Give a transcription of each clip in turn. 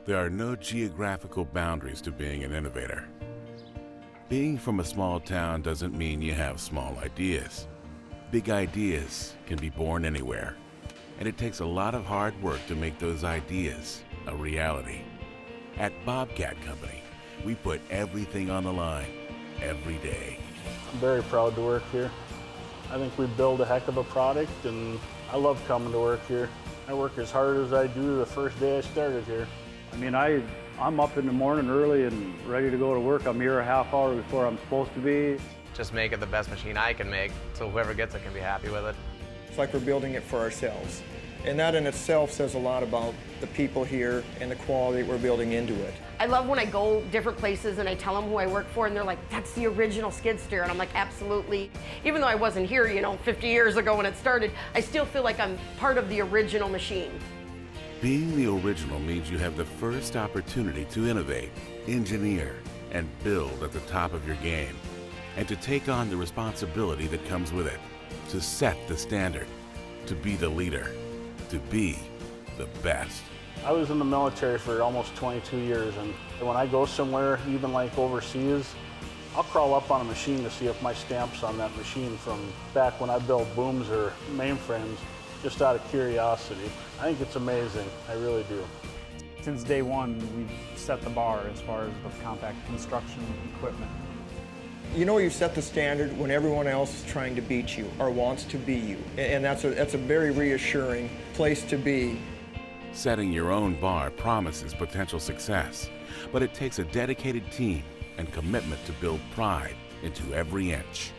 There are no geographical boundaries to being an innovator. Being from a small town doesn't mean you have small ideas. Big ideas can be born anywhere, and it takes a lot of hard work to make those ideas a reality. At Bobcat Company, we put everything on the line every day. I'm very proud to work here. I think we build a heck of a product, and I love coming to work here. I work as hard as I do the first day I started here. I mean, I'm up in the morning early and ready to go to work. I'm here a half hour before I'm supposed to be. Just make it the best machine I can make, so whoever gets it can be happy with it. It's like we're building it for ourselves. And that in itself says a lot about the people here and the quality we're building into it. I love when I go different places and I tell them who I work for, and they're like, that's the original skid steer. And I'm like, absolutely. Even though I wasn't here, 50 years ago when it started, I still feel like I'm part of the original machine. Being the original means you have the first opportunity to innovate, engineer, and build at the top of your game, and to take on the responsibility that comes with it, to set the standard, to be the leader, to be the best. I was in the military for almost 22 years, and when I go somewhere, even like overseas, I'll crawl up on a machine to see if my stamp's on that machine from back when I built booms or mainframes, just out of curiosity. I think it's amazing, I really do. Since day one, we've set the bar as far as the compact construction equipment. You know you set the standard when everyone else is trying to beat you or wants to be you. And that's a very reassuring place to be. Setting your own bar promises potential success, but it takes a dedicated team and commitment to build pride into every inch.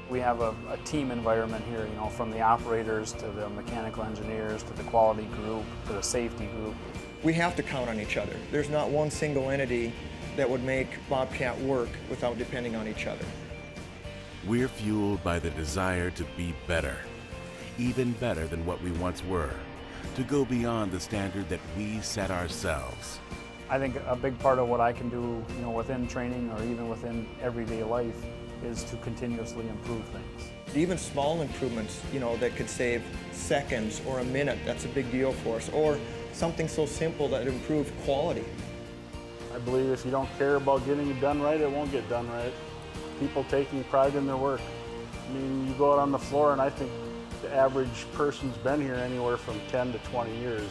We have a team environment here, from the operators to the mechanical engineers to the quality group to the safety group. We have to count on each other. There's not one single entity that would make Bobcat work without depending on each other. We're fueled by the desire to be better, even better than what we once were, to go beyond the standard that we set ourselves. I think a big part of what I can do, within training or even within everyday life is to continuously improve things. Even small improvements, that could save seconds or a minute, that's a big deal for us. Or something so simple that improves quality. I believe if you don't care about getting it done right, it won't get done right. People taking pride in their work. I mean, you go out on the floor, and I think the average person's been here anywhere from 10 to 20 years.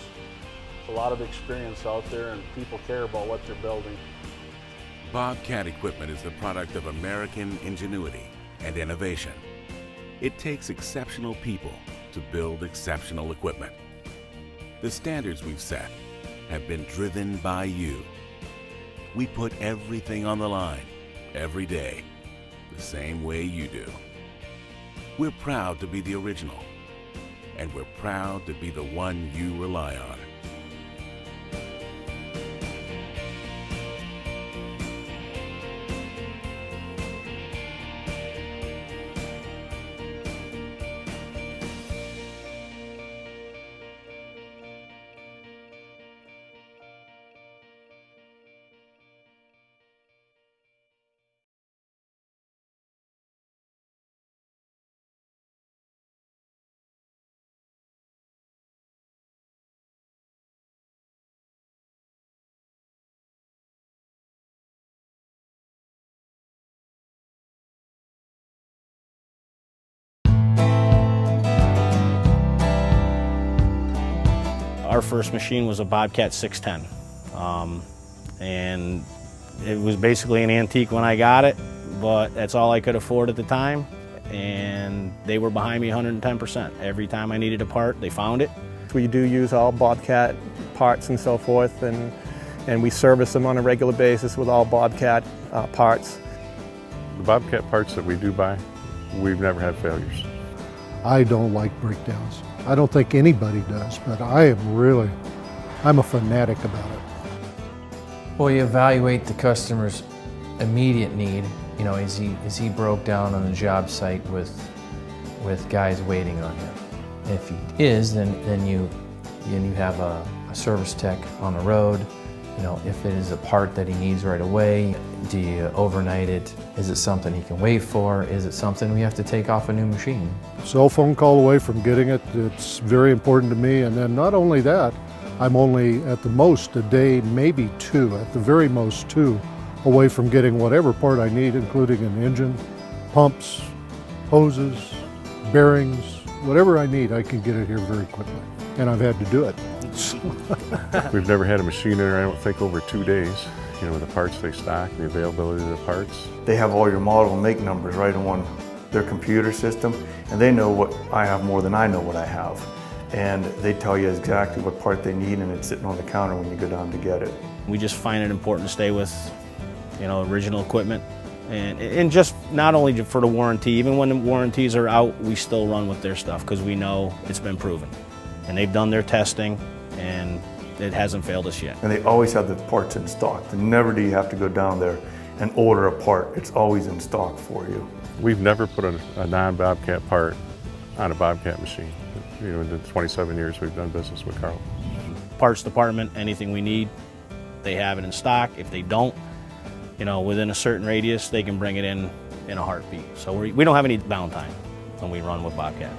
It's a lot of experience out there, and people care about what they're building. Bobcat equipment is the product of American ingenuity and innovation. It takes exceptional people to build exceptional equipment. The standards we've set have been driven by you. We put everything on the line every day, the same way you do. We're proud to be the original, and we're proud to be the one you rely on. Our first machine was a Bobcat 610, and it was basically an antique when I got it, but that's all I could afford at the time, and they were behind me 110%. Every time I needed a part, they found it. We do use all Bobcat parts and so forth, and we service them on a regular basis with all Bobcat parts. The Bobcat parts that we do buy, we've never had failures. I don't like breakdowns. I don't think anybody does, but I'm a fanatic about it. Well, you evaluate the customer's immediate need. Is he broke down on the job site with guys waiting on him? If he is, then you have a service tech on the road. If it is a part that he needs right away, do you overnight it? Is it something he can wait for? Is it something we have to take off a new machine? Cell phone call away from getting it, it's very important to me. And then not only that, I'm only at the most a day, maybe two, at the very most two, away from getting whatever part I need, including an engine, pumps, hoses, bearings, whatever I need, I can get it here very quickly. And I've had to do it. We've never had a machine in there, I don't think, over 2 days. You know, the parts they stock, the availability of the parts. They have all your model and make numbers right on their computer system, and they know what I have more than I know what I have. And they tell you exactly what part they need, and it's sitting on the counter when you go down to get it. We just find it important to stay with, you know, original equipment. And just not only for the warranty, even when the warranties are out, we still run with their stuff because we know it's been proven. And they've done their testing, and it hasn't failed us yet. And they always have the parts in stock. Never do you have to go down there and order a part. It's always in stock for you. We've never put a non-Bobcat part on a Bobcat machine. You know, in the 27 years we've done business with Carl. Parts department, anything we need, they have it in stock. If they don't, you know, within a certain radius, they can bring it in a heartbeat. So we don't have any downtime when we run with Bobcat.